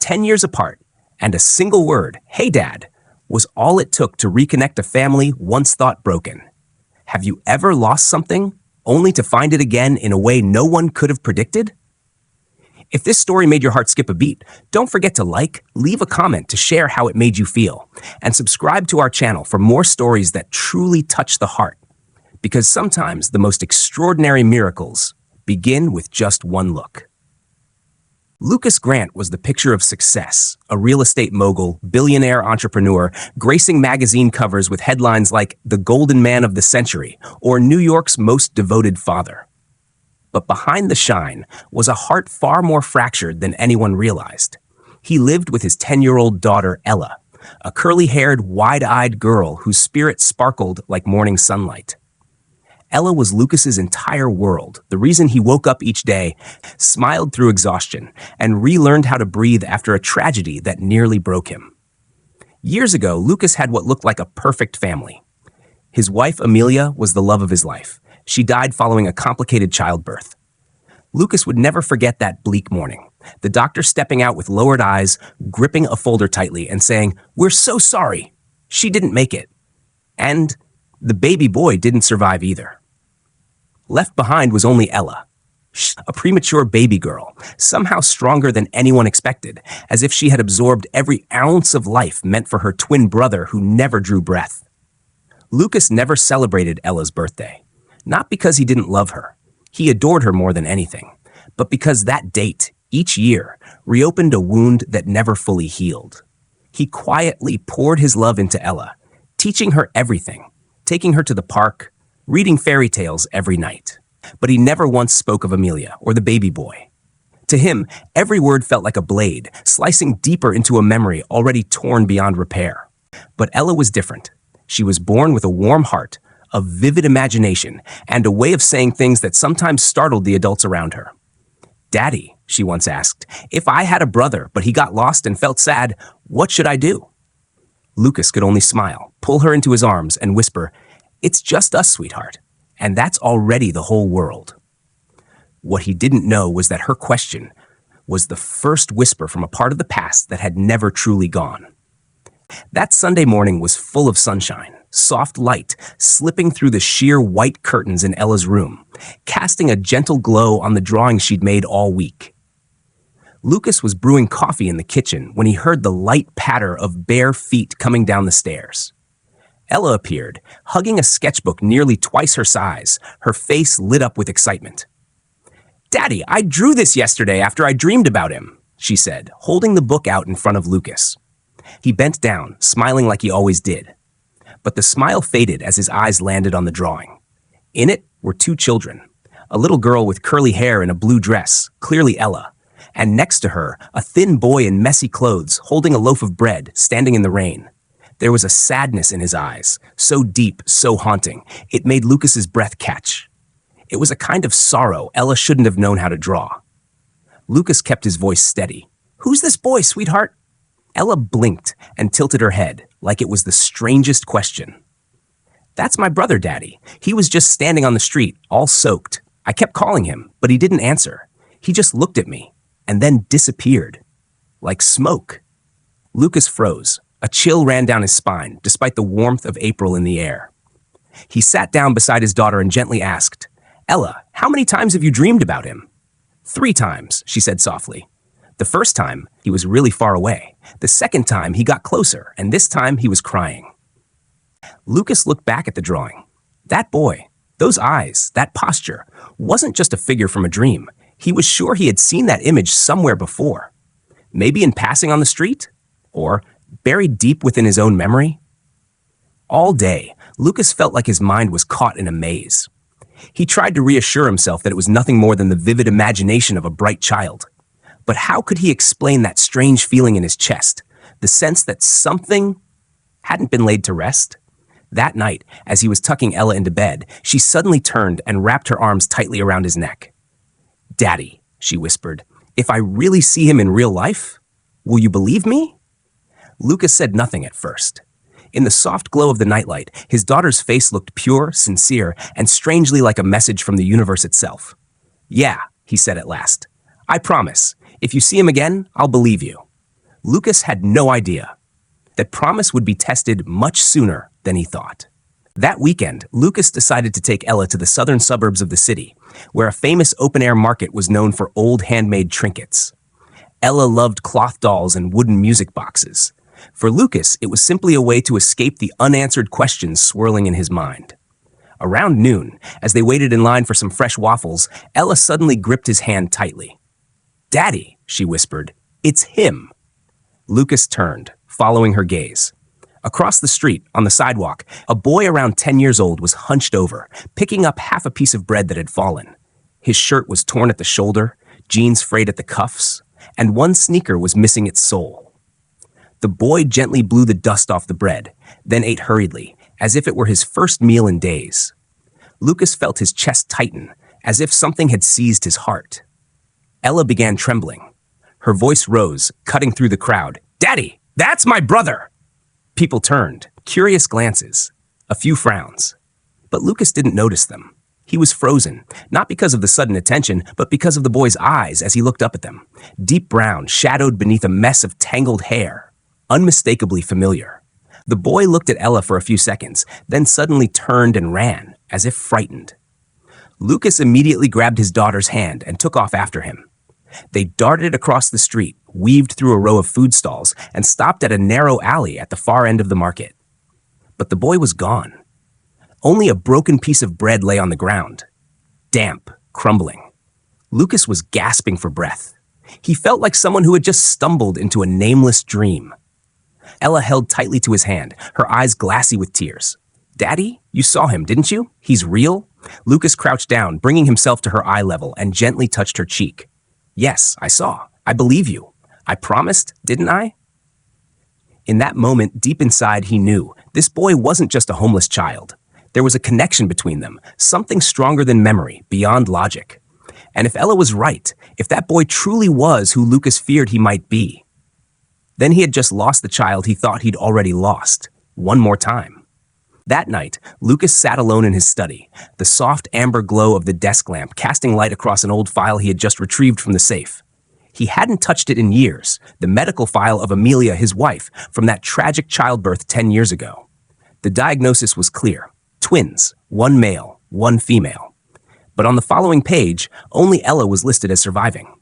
10 years apart, and a single word, "Hey Dad," was all it took to reconnect a family once thought broken. Have you ever lost something only to find it again in a way no one could have predicted? If this story made your heart skip a beat, don't forget to like, leave a comment to share how it made you feel, and subscribe to our channel for more stories that truly touch the heart. Because sometimes the most extraordinary miracles begin with just one look. Lucas Grant was the picture of success, a real estate mogul, billionaire entrepreneur, gracing magazine covers with headlines like "The Golden Man of the Century" or "New York's Most Devoted Father." But behind the shine was a heart far more fractured than anyone realized. He lived with his 10-year-old daughter, Ella, a curly-haired, wide-eyed girl whose spirit sparkled like morning sunlight. Ella was Lucas's entire world, the reason he woke up each day, smiled through exhaustion, and relearned how to breathe after a tragedy that nearly broke him. Years ago, Lucas had what looked like a perfect family. His wife, Amelia, was the love of his life. She died following a complicated childbirth. Lucas would never forget that bleak morning, the doctor stepping out with lowered eyes, gripping a folder tightly, and saying, "We're so sorry. She didn't make it." And the baby boy didn't survive either. Left behind was only Ella, a premature baby girl, somehow stronger than anyone expected, as if she had absorbed every ounce of life meant for her twin brother who never drew breath. Lucas never celebrated Ella's birthday, not because he didn't love her. He adored her more than anything, but because that date, each year, reopened a wound that never fully healed. He quietly poured his love into Ella, teaching her everything, taking her to the park, reading fairy tales every night. But he never once spoke of Amelia or the baby boy. To him, every word felt like a blade, slicing deeper into a memory already torn beyond repair. But Ella was different. She was born with a warm heart, a vivid imagination, and a way of saying things that sometimes startled the adults around her. "Daddy," she once asked, "if I had a brother, but he got lost and felt sad, what should I do?" Lucas could only smile, pull her into his arms, and whisper, "It's just us, sweetheart, and that's already the whole world." What he didn't know was that her question was the first whisper from a part of the past that had never truly gone. That Sunday morning was full of sunshine, soft light slipping through the sheer white curtains in Ella's room, casting a gentle glow on the drawings she'd made all week. Lucas was brewing coffee in the kitchen when he heard the light patter of bare feet coming down the stairs. Ella appeared, hugging a sketchbook nearly twice her size, her face lit up with excitement. "Daddy, I drew this yesterday after I dreamed about him," she said, holding the book out in front of Lucas. He bent down, smiling like he always did. But the smile faded as his eyes landed on the drawing. In it were two children, a little girl with curly hair in a blue dress, clearly Ella, and next to her, a thin boy in messy clothes holding a loaf of bread, standing in the rain. There was a sadness in his eyes, so deep, so haunting, it made Lucas's breath catch. It was a kind of sorrow Ella shouldn't have known how to draw. Lucas kept his voice steady. "Who's this boy, sweetheart?" Ella blinked and tilted her head, like it was the strangest question. "That's my brother, Daddy. He was just standing on the street, all soaked. I kept calling him, but he didn't answer. He just looked at me, and then disappeared. Like smoke." Lucas froze. A chill ran down his spine, despite the warmth of April in the air. He sat down beside his daughter and gently asked, "Ella, how many times have you dreamed about him?" "3 times," she said softly. "The first time, he was really far away. The second time, he got closer, and this time, he was crying." Lucas looked back at the drawing. That boy, those eyes, that posture, wasn't just a figure from a dream. He was sure he had seen that image somewhere before. Maybe in passing on the street? Or buried deep within his own memory? All day, Lucas felt like his mind was caught in a maze. He tried to reassure himself that it was nothing more than the vivid imagination of a bright child. But how could he explain that strange feeling in his chest, the sense that something hadn't been laid to rest? That night, as he was tucking Ella into bed, she suddenly turned and wrapped her arms tightly around his neck. "Daddy," she whispered, "if I really see him in real life, will you believe me?" Lucas said nothing at first. In the soft glow of the nightlight, his daughter's face looked pure, sincere, and strangely like a message from the universe itself. "Yeah," he said at last. "I promise. If you see him again, I'll believe you." Lucas had no idea that promise would be tested much sooner than he thought. That weekend, Lucas decided to take Ella to the southern suburbs of the city, where a famous open-air market was known for old handmade trinkets. Ella loved cloth dolls and wooden music boxes. For Lucas, it was simply a way to escape the unanswered questions swirling in his mind. Around noon, as they waited in line for some fresh waffles, Ella suddenly gripped his hand tightly. "Daddy," she whispered, "it's him." Lucas turned, following her gaze. Across the street, on the sidewalk, a boy around 10 years old was hunched over, picking up half a piece of bread that had fallen. His shirt was torn at the shoulder, jeans frayed at the cuffs, and one sneaker was missing its sole. The boy gently blew the dust off the bread, then ate hurriedly, as if it were his first meal in days. Lucas felt his chest tighten, as if something had seized his heart. Ella began trembling. Her voice rose, cutting through the crowd. "Daddy, that's my brother!" People turned, curious glances, a few frowns. But Lucas didn't notice them. He was frozen, not because of the sudden attention, but because of the boy's eyes as he looked up at them. Deep brown, shadowed beneath a mess of tangled hair. Unmistakably familiar. The boy looked at Ella for a few seconds, then suddenly turned and ran, as if frightened. Lucas immediately grabbed his daughter's hand and took off after him. They darted across the street, weaved through a row of food stalls, and stopped at a narrow alley at the far end of the market. But the boy was gone. Only a broken piece of bread lay on the ground. Damp, crumbling. Lucas was gasping for breath. He felt like someone who had just stumbled into a nameless dream. Ella held tightly to his hand, her eyes glassy with tears. "Daddy, you saw him, didn't you? He's real?" Lucas crouched down, bringing himself to her eye level, and gently touched her cheek. "Yes, I saw. I believe you. I promised, didn't I?" In that moment, deep inside, he knew this boy wasn't just a homeless child. There was a connection between them, something stronger than memory, beyond logic. And if Ella was right, if that boy truly was who Lucas feared he might be, then he had just lost the child he thought he'd already lost, one more time. That night, Lucas sat alone in his study, the soft amber glow of the desk lamp casting light across an old file he had just retrieved from the safe. He hadn't touched it in years, the medical file of Amelia, his wife, from that tragic childbirth 10 years ago. The diagnosis was clear. Twins, one male, one female. But on the following page, only Ella was listed as surviving.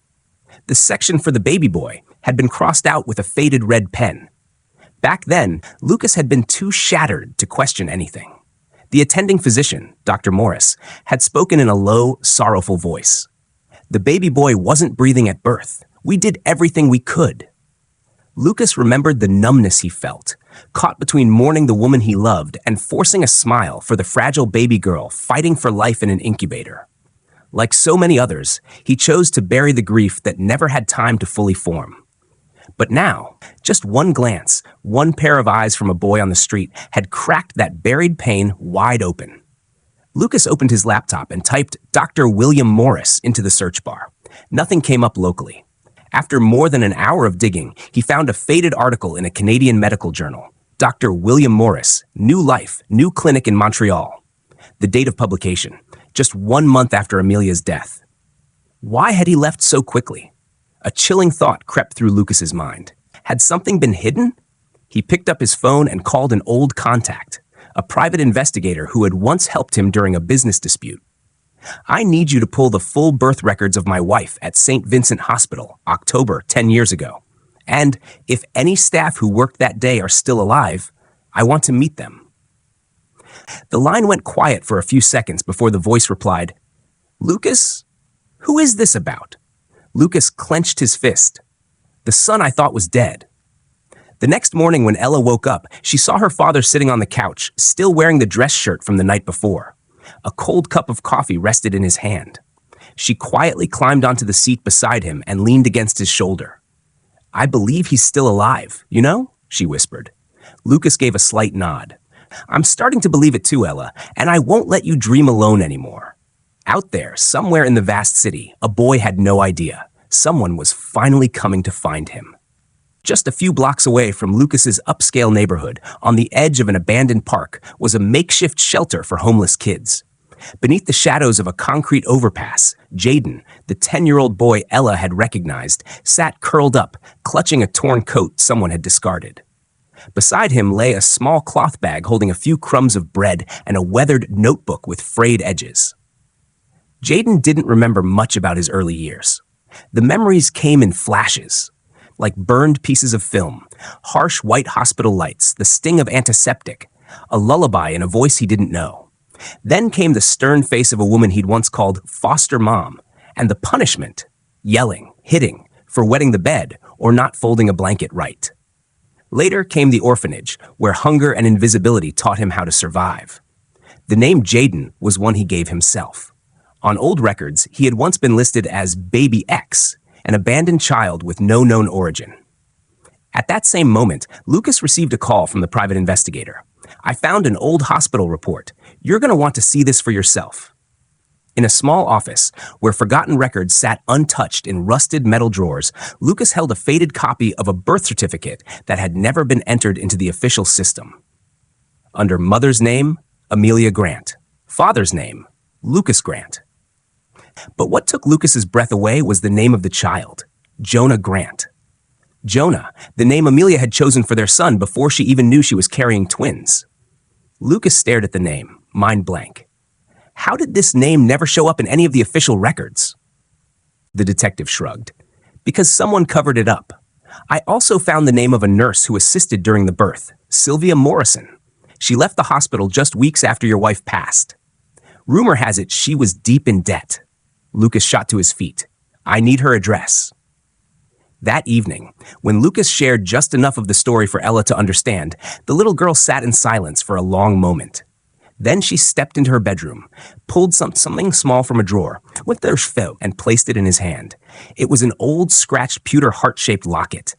The section for the baby boy had been crossed out with a faded red pen. Back then, Lucas had been too shattered to question anything. The attending physician, Dr. Morris, had spoken in a low, sorrowful voice. "The baby boy wasn't breathing at birth. We did everything we could." Lucas remembered the numbness he felt, caught between mourning the woman he loved and forcing a smile for the fragile baby girl fighting for life in an incubator. Like so many others, he chose to bury the grief that never had time to fully form. But now, just one glance, one pair of eyes from a boy on the street had cracked that buried pain wide open. Lucas opened his laptop and typed Dr. William Morris into the search bar. Nothing came up locally. After more than an hour of digging, he found a faded article in a Canadian medical journal. Dr. William Morris, New Life, New Clinic in Montreal. The date of publication, just 1 month after Amelia's death. Why had he left so quickly? A chilling thought crept through Lucas's mind. Had something been hidden? He picked up his phone and called an old contact, a private investigator who had once helped him during a business dispute. "I need you to pull the full birth records of my wife at St. Vincent Hospital, October 10 years ago. And if any staff who worked that day are still alive, I want to meet them." The line went quiet for a few seconds before the voice replied, "Lucas? Who is this about?" Lucas clenched his fist. "The son I thought was dead." The next morning when Ella woke up, she saw her father sitting on the couch, still wearing the dress shirt from the night before. A cold cup of coffee rested in his hand. She quietly climbed onto the seat beside him and leaned against his shoulder. "I believe he's still alive, you know?" she whispered. Lucas gave a slight nod. "I'm starting to believe it too, Ella, and I won't let you dream alone anymore." Out there, somewhere in the vast city, a boy had no idea. Someone was finally coming to find him. Just a few blocks away from Lucas's upscale neighborhood, on the edge of an abandoned park, was a makeshift shelter for homeless kids. Beneath the shadows of a concrete overpass, Jaden, the 10-year-old boy Ella had recognized, sat curled up, clutching a torn coat someone had discarded. Beside him lay a small cloth bag holding a few crumbs of bread and a weathered notebook with frayed edges. Jaden didn't remember much about his early years. The memories came in flashes, like burned pieces of film, harsh white hospital lights, the sting of antiseptic, a lullaby in a voice he didn't know. Then came the stern face of a woman he'd once called foster mom, and the punishment, yelling, hitting, for wetting the bed or not folding a blanket right. Later came the orphanage, where hunger and invisibility taught him how to survive. The name Jaden was one he gave himself. On old records, he had once been listed as Baby X, an abandoned child with no known origin. At that same moment, Lucas received a call from the private investigator. "I found an old hospital report. You're going to want to see this for yourself." In a small office, where forgotten records sat untouched in rusted metal drawers, Lucas held a faded copy of a birth certificate that had never been entered into the official system. Under mother's name, Amelia Grant. Father's name, Lucas Grant. But what took Lucas's breath away was the name of the child, Jonah Grant. Jonah, the name Amelia had chosen for their son before she even knew she was carrying twins. Lucas stared at the name, mind blank. How did this name never show up in any of the official records? The detective shrugged. Because someone covered it up. I also found the name of a nurse who assisted during the birth, Sylvia Morrison. She left the hospital just weeks after your wife passed. Rumor has it she was deep in debt. Lucas shot to his feet. I need her address. That evening, when Lucas shared just enough of the story for Ella to understand, the little girl sat in silence for a long moment. Then she stepped into her bedroom, pulled something small from a drawer, went there and placed it in his hand. It was an old, scratched pewter heart-shaped locket.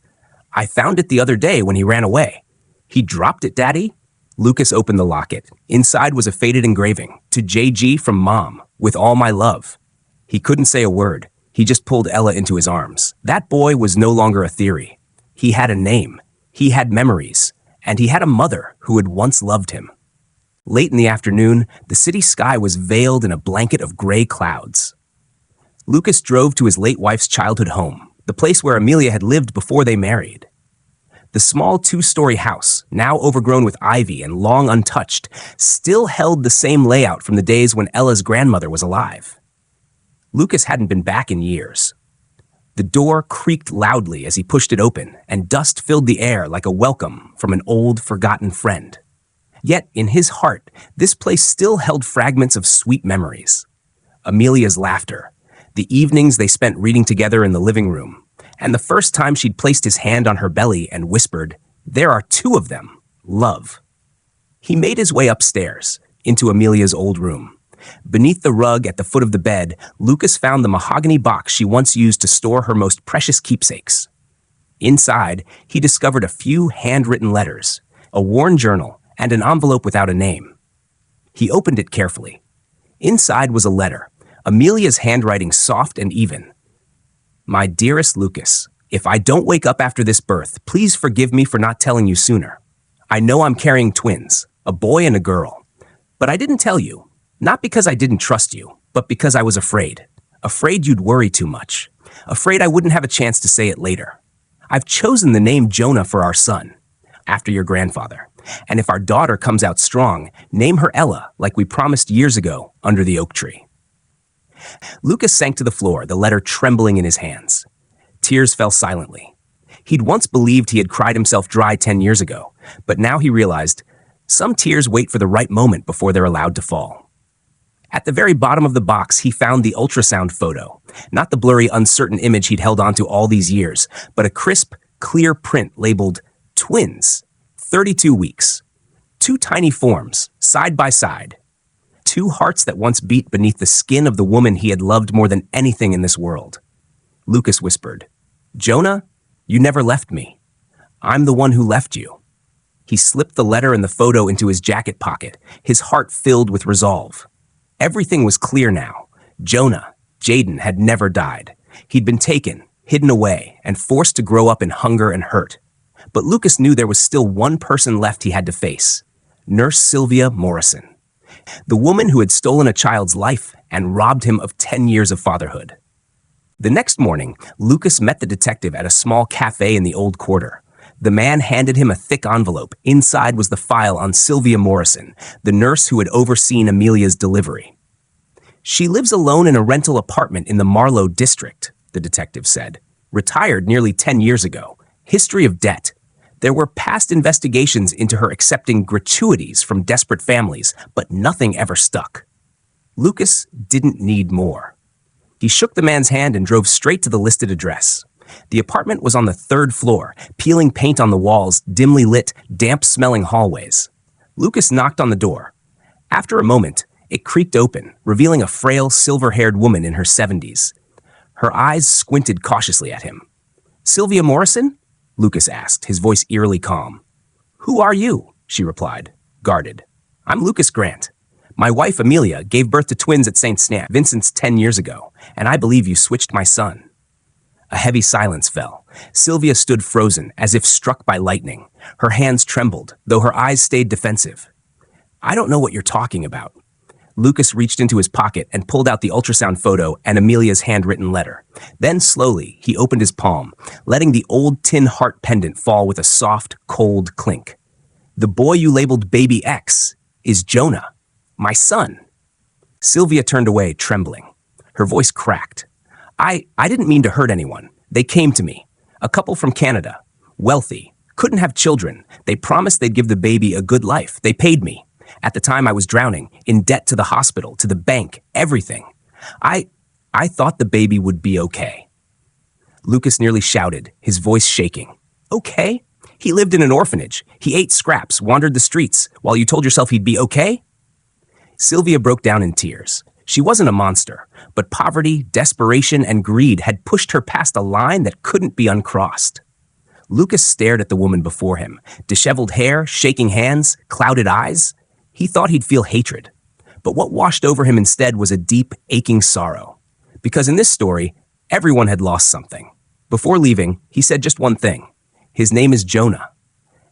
I found it the other day when he ran away. He dropped it, Daddy? Lucas opened the locket. Inside was a faded engraving, to JG from Mom, with all my love. He couldn't say a word. He just pulled Ella into his arms. That boy was no longer a theory. He had a name. He had memories. And he had a mother who had once loved him. Late in the afternoon, the city sky was veiled in a blanket of gray clouds. Lucas drove to his late wife's childhood home, the place where Amelia had lived before they married. The small 2-story house, now overgrown with ivy and long untouched, still held the same layout from the days when Ella's grandmother was alive. Lucas hadn't been back in years. The door creaked loudly as he pushed it open, and dust filled the air like a welcome from an old, forgotten friend. Yet, in his heart, this place still held fragments of sweet memories. Amelia's laughter, the evenings they spent reading together in the living room, and the first time she'd placed his hand on her belly and whispered, "There are 2 of them, love." He made his way upstairs, into Amelia's old room. Beneath the rug at the foot of the bed, Lucas found the mahogany box she once used to store her most precious keepsakes. Inside, he discovered a few handwritten letters, a worn journal, and an envelope without a name. He opened it carefully. Inside was a letter, Amelia's handwriting soft and even. My dearest Lucas, if I don't wake up after this birth, please forgive me for not telling you sooner. I know I'm carrying twins, a boy and a girl. But I didn't tell you, not because I didn't trust you, but because I was afraid. Afraid you'd worry too much. Afraid I wouldn't have a chance to say it later. I've chosen the name Jonah for our son, after your grandfather. And if our daughter comes out strong, name her Ella, like we promised years ago under the oak tree. Lucas sank to the floor, the letter trembling in his hands. Tears fell silently. He'd once believed he had cried himself dry 10 years ago, but now he realized some tears wait for the right moment before they're allowed to fall. At the very bottom of the box, he found the ultrasound photo, not the blurry, uncertain image he'd held onto all these years, but a crisp, clear print labeled twins. 32 weeks. 2 tiny forms, side by side. 2 hearts that once beat beneath the skin of the woman he had loved more than anything in this world. Lucas whispered, Jonah, you never left me. I'm the one who left you. He slipped the letter and the photo into his jacket pocket, his heart filled with resolve. Everything was clear now. Jonah, Jaden, had never died. He'd been taken, hidden away, and forced to grow up in hunger and hurt. But Lucas knew there was still one person left he had to face, Nurse Sylvia Morrison. The woman who had stolen a child's life and robbed him of 10 years of fatherhood. The next morning, Lucas met the detective at a small cafe in the old quarter. The man handed him a thick envelope. Inside was the file on Sylvia Morrison, the nurse who had overseen Amelia's delivery. "She lives alone in a rental apartment in the Marlowe district," the detective said. "Retired nearly 10 years ago. History of debt. There were past investigations into her accepting gratuities from desperate families, but nothing ever stuck." Lucas didn't need more. He shook the man's hand and drove straight to the listed address. The apartment was on the 3rd floor, peeling paint on the walls, dimly lit, damp-smelling hallways. Lucas knocked on the door. After a moment, it creaked open, revealing a frail, silver-haired woman in her 70s. Her eyes squinted cautiously at him. "Sylvia Morrison?" Lucas asked, his voice eerily calm. "Who are you?" she replied, guarded. "I'm Lucas Grant. My wife, Amelia, gave birth to twins at St. Vincent's 10 years ago, and I believe you switched my son." A heavy silence fell. Sylvia stood frozen, as if struck by lightning. Her hands trembled, though her eyes stayed defensive. "I don't know what you're talking about." Lucas reached into his pocket and pulled out the ultrasound photo and Amelia's handwritten letter. Then slowly, he opened his palm, letting the old tin heart pendant fall with a soft, cold clink. "The boy you labeled Baby X is Jonah, my son." Sylvia turned away, trembling. Her voice cracked. I didn't mean to hurt anyone. They came to me. A couple from Canada. Wealthy. Couldn't have children. They promised they'd give the baby a good life. They paid me. At the time I was drowning, in debt to the hospital, to the bank, everything. I thought the baby would be okay." Lucas nearly shouted, his voice shaking. "Okay? He lived in an orphanage. He ate scraps, wandered the streets, while you told yourself he'd be okay?" Sylvia broke down in tears. She wasn't a monster, but poverty, desperation, and greed had pushed her past a line that couldn't be uncrossed. Lucas stared at the woman before him, disheveled hair, shaking hands, clouded eyes. He thought he'd feel hatred. But what washed over him instead was a deep, aching sorrow. Because in this story, everyone had lost something. Before leaving, he said just one thing. "His name is Jonah,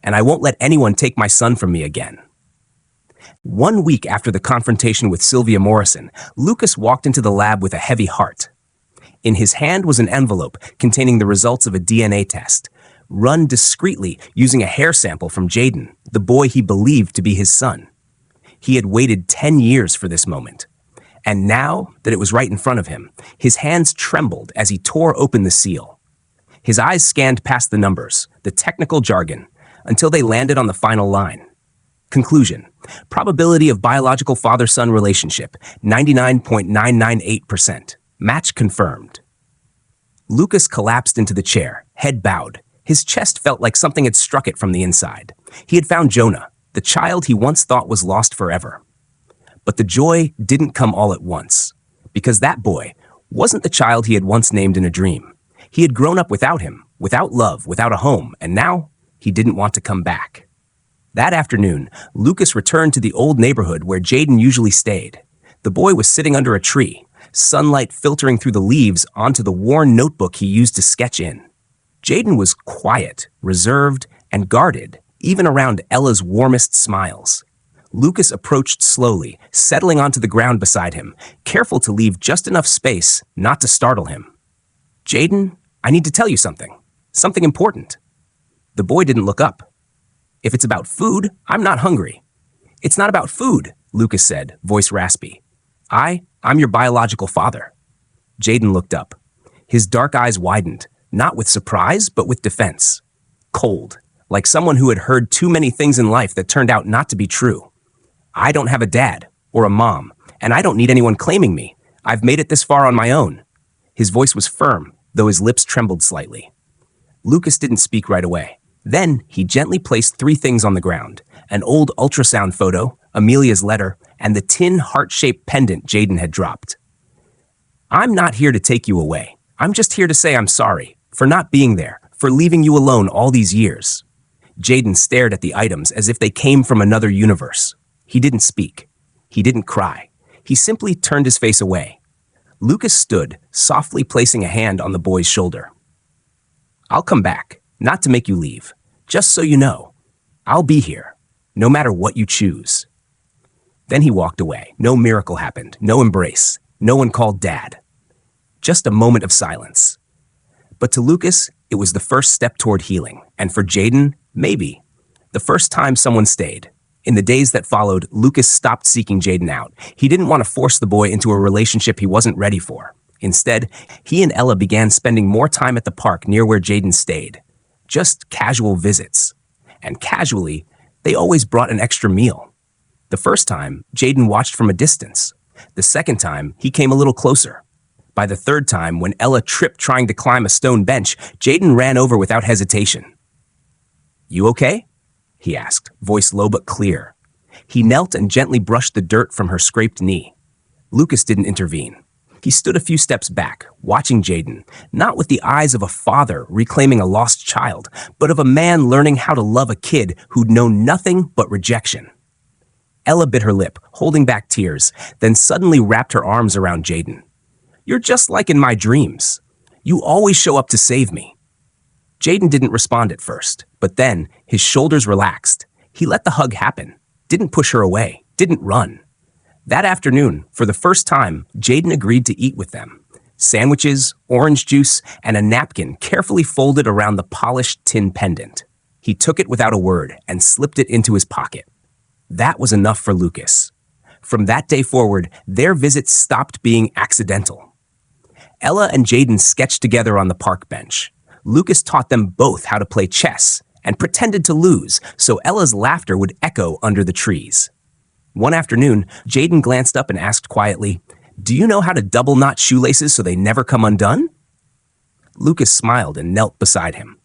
and I won't let anyone take my son from me again." 1 week after the confrontation with Sylvia Morrison, Lucas walked into the lab with a heavy heart. In his hand was an envelope containing the results of a DNA test, run discreetly using a hair sample from Jaden, the boy he believed to be his son. He had waited 10 years for this moment. And now that it was right in front of him, his hands trembled as he tore open the seal. His eyes scanned past the numbers, the technical jargon, until they landed on the final line. Conclusion: probability of biological father-son relationship, 99.998%. Match confirmed. Lucas collapsed into the chair, head bowed. His chest felt like something had struck it from the inside. He had found Jonah, the child he once thought was lost forever. But the joy didn't come all at once, because that boy wasn't the child he had once named in a dream. He had grown up without him, without love, without a home, and now he didn't want to come back. That afternoon, Lucas returned to the old neighborhood where Jaden usually stayed. The boy was sitting under a tree, sunlight filtering through the leaves onto the worn notebook he used to sketch in. Jaden was quiet, reserved, and guarded, even around Ella's warmest smiles. Lucas approached slowly, settling onto the ground beside him, careful to leave just enough space not to startle him. "Jaden, I need to tell you something. Something important." The boy didn't look up. "If it's about food, I'm not hungry." "It's not about food," Lucas said, voice raspy. I'm your biological father." Jaden looked up. His dark eyes widened, not with surprise, but with defense. Cold, like someone who had heard too many things in life that turned out not to be true. "I don't have a dad or a mom, and I don't need anyone claiming me. I've made it this far on my own." His voice was firm, though his lips trembled slightly. Lucas didn't speak right away. Then he gently placed 3 things on the ground: an old ultrasound photo, Amelia's letter, and the tin heart-shaped pendant Jaden had dropped. "I'm not here to take you away. I'm just here to say I'm sorry for not being there, for leaving you alone all these years." Jaden stared at the items as if they came from another universe. He didn't speak. He didn't cry. He simply turned his face away. Lucas stood, softly placing a hand on the boy's shoulder. "I'll come back, not to make you leave. Just so you know, I'll be here, no matter what you choose." Then he walked away. No miracle happened. No embrace. No one called Dad. Just a moment of silence. But to Lucas, it was the first step toward healing. And for Jaden, maybe the first time someone stayed. In the days that followed, Lucas stopped seeking Jaden out. He didn't want to force the boy into a relationship he wasn't ready for. Instead, he and Ella began spending more time at the park near where Jaden stayed. Just casual visits. And casually, they always brought an extra meal. The first time, Jaden watched from a distance. The second time, he came a little closer. By the third time, when Ella tripped trying to climb a stone bench, Jaden ran over without hesitation. "You okay?" he asked, voice low but clear. He knelt and gently brushed the dirt from her scraped knee. Lucas didn't intervene. He stood a few steps back, watching Jaden, not with the eyes of a father reclaiming a lost child, but of a man learning how to love a kid who'd known nothing but rejection. Ella bit her lip, holding back tears, then suddenly wrapped her arms around Jaden. "You're just like in my dreams. You always show up to save me." Jaden didn't respond at first, but then his shoulders relaxed. He let the hug happen, didn't push her away, didn't run. That afternoon, for the first time, Jaden agreed to eat with them. Sandwiches, orange juice, and a napkin carefully folded around the polished tin pendant. He took it without a word and slipped it into his pocket. That was enough for Lucas. From that day forward, their visits stopped being accidental. Ella and Jaden sketched together on the park bench. Lucas taught them both how to play chess and pretended to lose so Ella's laughter would echo under the trees. One afternoon, Jaden glanced up and asked quietly, "Do you know how to double knot shoelaces so they never come undone?" Lucas smiled and knelt beside him.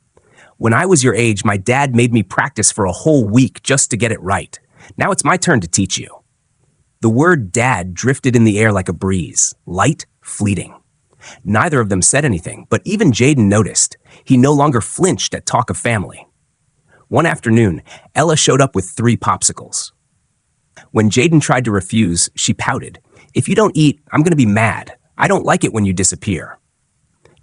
"When I was your age, my dad made me practice for a whole week just to get it right. Now it's my turn to teach you." The word dad drifted in the air like a breeze, light, fleeting. Neither of them said anything, but even Jaden noticed. He no longer flinched at talk of family. One afternoon, Ella showed up with 3 popsicles. When Jaden tried to refuse, she pouted. "If you don't eat, I'm going to be mad. I don't like it when you disappear."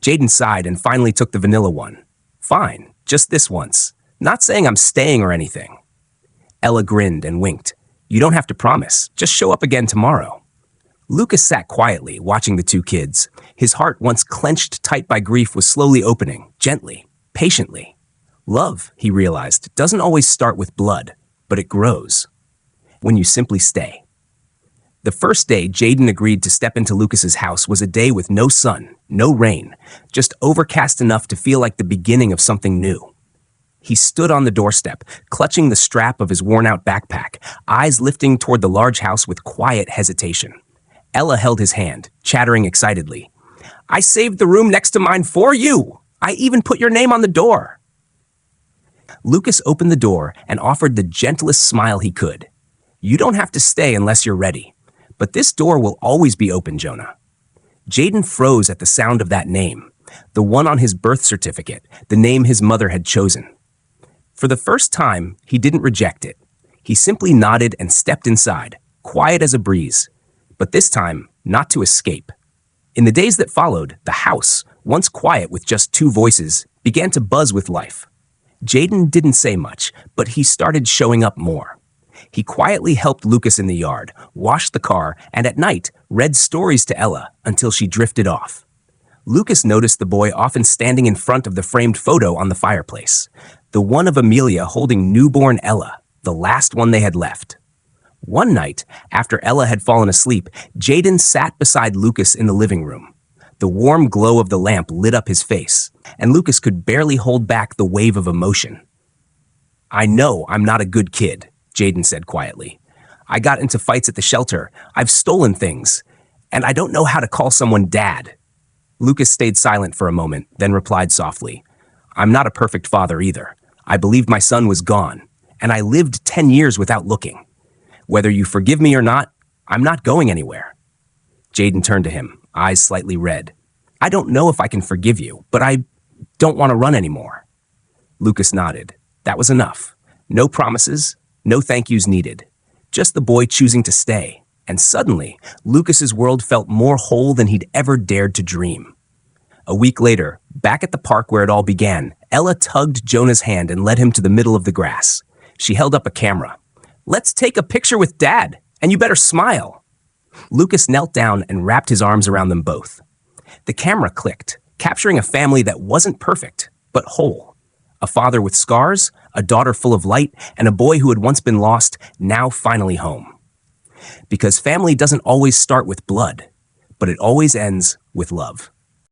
Jaden sighed and finally took the vanilla one. "Fine, just this once. Not saying I'm staying or anything." Ella grinned and winked. "You don't have to promise. Just show up again tomorrow." Lucas sat quietly, watching the 2 kids. His heart, once clenched tight by grief, was slowly opening, gently, patiently. Love, he realized, doesn't always start with blood, but it grows when you simply stay. The first day Jaden agreed to step into Lucas's house was a day with no sun, no rain, just overcast enough to feel like the beginning of something new. He stood on the doorstep, clutching the strap of his worn-out backpack, eyes lifting toward the large house with quiet hesitation. Ella held his hand, chattering excitedly. "I saved the room next to mine for you! I even put your name on the door!" Lucas opened the door and offered the gentlest smile he could. "You don't have to stay unless you're ready, but this door will always be open, Jonah." Jaden froze at the sound of that name, the one on his birth certificate, the name his mother had chosen. For the first time, he didn't reject it. He simply nodded and stepped inside, quiet as a breeze, but this time, not to escape. In the days that followed, the house, once quiet with just 2 voices, began to buzz with life. Jaden didn't say much, but he started showing up more. He quietly helped Lucas in the yard, washed the car, and at night, read stories to Ella until she drifted off. Lucas noticed the boy often standing in front of the framed photo on the fireplace, the one of Amelia holding newborn Ella, the last one they had left. One night, after Ella had fallen asleep, Jaden sat beside Lucas in the living room. The warm glow of the lamp lit up his face, and Lucas could barely hold back the wave of emotion. "I know I'm not a good kid," Jaden said quietly. "I got into fights at the shelter, I've stolen things, and I don't know how to call someone dad." Lucas stayed silent for a moment, then replied softly, "I'm not a perfect father either. I believed my son was gone, and I lived 10 years without looking. Whether you forgive me or not, I'm not going anywhere." Jaden turned to him, eyes slightly red. "I don't know if I can forgive you, but I don't want to run anymore." Lucas nodded. That was enough. No promises, no thank yous needed. Just the boy choosing to stay. And suddenly, Lucas's world felt more whole than he'd ever dared to dream. A week later, back at the park where it all began, Ella tugged Jonah's hand and led him to the middle of the grass. She held up a camera. "Let's take a picture with Dad," And you better smile. Lucas knelt down and wrapped his arms around them both. The camera clicked, capturing a family that wasn't perfect, but whole. A father with scars, a daughter full of light, and a boy who had once been lost, now finally home. Because family doesn't always start with blood, but it always ends with love.